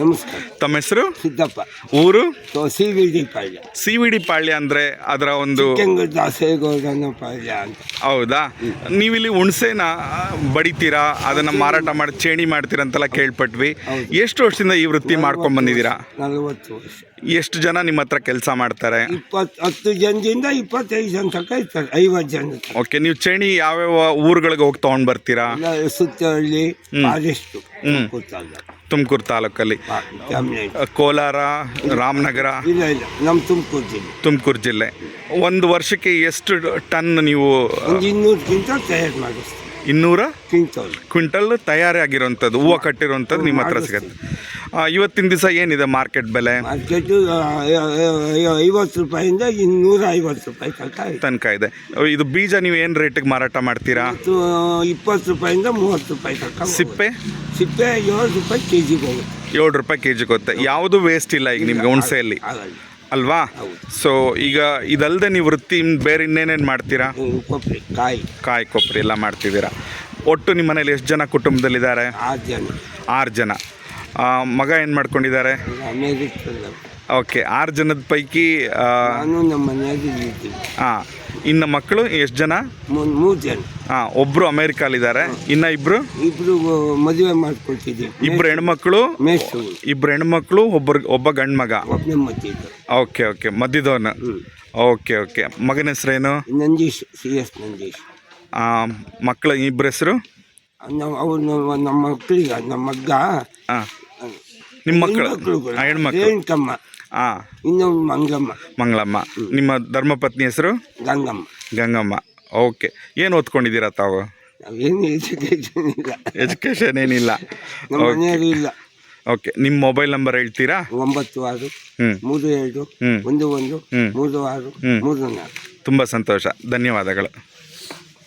ನಮಸ್ಕಾರ. ತಮ್ಮ ಹೆಸರು? ಸಿದ್ದಪ್ಪ. ಊರು? CVD ಪಾಳ್ಯ. CVD ಪಾಳ್ಯ ಅಂದರೆ ಅದರ ಒಂದು ದಾಸೇಗೌಡನ ಪಾಳ್ಯ ಅಂತ. ಹೌದಾ? ನೀವಿಲ್ಲಿ ಹುಣಸೆನ ಬಡಿತೀರಾ, ಅದನ್ನು ಮಾರಾಟ ಮಾಡಿ ಚೇಣಿ ಮಾಡ್ತೀರಾ ಅಂತೆಲ್ಲ ಕೇಳ್ಪಟ್ವಿ. ಎಷ್ಟು ವರ್ಷದಿಂದ ಈ ವೃತ್ತಿ ಮಾಡ್ಕೊಂಡು ಬಂದಿದ್ದೀರಾ? 40 ವರ್ಷ. ಎಷ್ಟು ಜನ ನಿಮ್ಮ ಹತ್ರ ಕೆಲಸ ಮಾಡ್ತಾರೆ? 10 ಜನದಿಂದ 25 ಜನ ತನಕ ಇರ್ತಾರೆ. 50 ಜನ. ಓಕೆ, ನೀವು ಚೇಣಿ ಯಾವ್ಯಾವ ಊರುಗಳಿಗೆ ಹೋಗಿ ತೊಗೊಂಡು ಬರ್ತೀರಾ? ಸುತ್ತಹಳ್ಳಿ, ಫಾರೆಸ್ಟ್, ತುಮಕೂರು ತಾಲೂಕಲ್ಲಿ, ಕೋಲಾರ, ರಾಮನಗರ. ಇಲ್ಲ ನಮ್ಮ ತುಮಕೂರು ಜಿಲ್ಲೆ. ಒಂದು ವರ್ಷಕ್ಕೆ ಎಷ್ಟು ಟನ್ ನೀವು? 200 ಕ್ವಿಂಟಲ್ ತಯಾರು ಮಾಡಿಸ್ತೀವಿ. 200 ಕ್ವಿಂಟಲ್ ತಯಾರಾಗಿರೋಂಥದ್ದು, ಹೂವು ಕಟ್ಟಿರೋಂಥದ್ದು ನಿಮ್ಮ ಹತ್ರ ಸಿಗುತ್ತೆ. ಇವತ್ತಿನ ದಿವಸ ಏನಿದೆ ಮಾರ್ಕೆಟ್ ಬೆಲೆ? ಮಾರ್ಕೆಟು 50 ರೂಪಾಯಿಂದ 250 ರೂಪಾಯಿ ತನಕ ಇದೆ. ಇದು ಬೀಜ ನೀವು ಏನು ರೇಟಿಗೆ ಮಾರಾಟ ಮಾಡ್ತೀರಾ? 20 ರೂಪಾಯಿಂದ 30 ರೂಪಾಯಿ ತನಕ. ಸಿಪ್ಪೆ 7 ರೂಪಾಯಿ ಕೆಜಿಗೆ ಹೋಗುತ್ತೆ. 7 ರೂಪಾಯಿ ಕೆಜಿಗೆ ಹೋಗುತ್ತೆ. ಯಾವುದು ವೇಸ್ಟ್ ಇಲ್ಲ ಈಗ ನಿಮ್ಗೆ ಹುಣಸೆಯಲ್ಲಿ, ಅಲ್ವಾ? ಸೊ ಈಗ ಇದಲ್ಲದೆ ನೀವು ವೃತ್ತಿ ಬೇರೆ ಇನ್ನೇನೇನು ಮಾಡ್ತೀರಾ? ಕೊಬ್ಬರಿ, ಕಾಯಿ ಕೊಬ್ಬರಿ ಎಲ್ಲ ಮಾಡ್ತಿದ್ದೀರಾ. ಒಟ್ಟು ನಿಮ್ಮ ಮನೇಲಿ ಎಷ್ಟು ಜನ ಕುಟುಂಬದಲ್ಲಿದ್ದಾರೆ? 6 ಜನ. ಮಗ ಏನು ಮಾಡ್ಕೊಂಡಿದ್ದಾರೆ? ಓಕೆ, 6 ಜನದ ಪೈಕಿ ಇನ್ನು ಮಕ್ಕಳು ಎಷ್ಟು ಜನ? 3 ಜನ. ಒಬ್ಬರು ಅಮೇರಿಕಾಲಿದ್ದಾರೆ, ಇನ್ನು ಇಬ್ಬರು ಮದುವೆ ಮಾಡ್ಕೊಳ್ತಿದ್ದೀವಿ. ಇಬ್ಬರು ಹೆಣ್ಮಕ್ಳು, ಒಬ್ಬ ಗಂಡು ಮಗ. ಓಕೆ ಓಕೆ, ಮಧ್ಯದವನು. ಓಕೆ ಓಕೆ, ಮಗನ ಹೆಸರೇನು? ನಂದೀಶ್, CS ನಂದೀಶ್. ಮಕ್ಕಳು ಇಬ್ಬರ ಹೆಸರು? ನಮ್ಮ ಮಕ್ಕಳಿಗೆ ನಮ್ಮ ಮಗ್ಗ. ನಿಮ್ಮ ಮಕ್ಕಳು ಹೆಣ್ಮಕ್ಳು? ರೇಣುಕಮ್ಮ. ಇನ್ನೊಂದು ಮಂಗಮ್ಮ. ನಿಮ್ಮ ಧರ್ಮಪತ್ನಿ ಹೆಸರು? ಗಂಗಮ್ಮ. ಓಕೆ, ಏನು ಓದ್ಕೊಂಡಿದ್ದೀರಾ ತಾವು? ಎಜುಕೇಶನ್ ಏನಿಲ್ಲ. ಓಕೆ, ನಿಮ್ಮ ಮೊಬೈಲ್ ನಂಬರ್ ಹೇಳ್ತೀರಾ? 96 32 11 36 34. ತುಂಬ ಸಂತೋಷ, ಧನ್ಯವಾದಗಳು.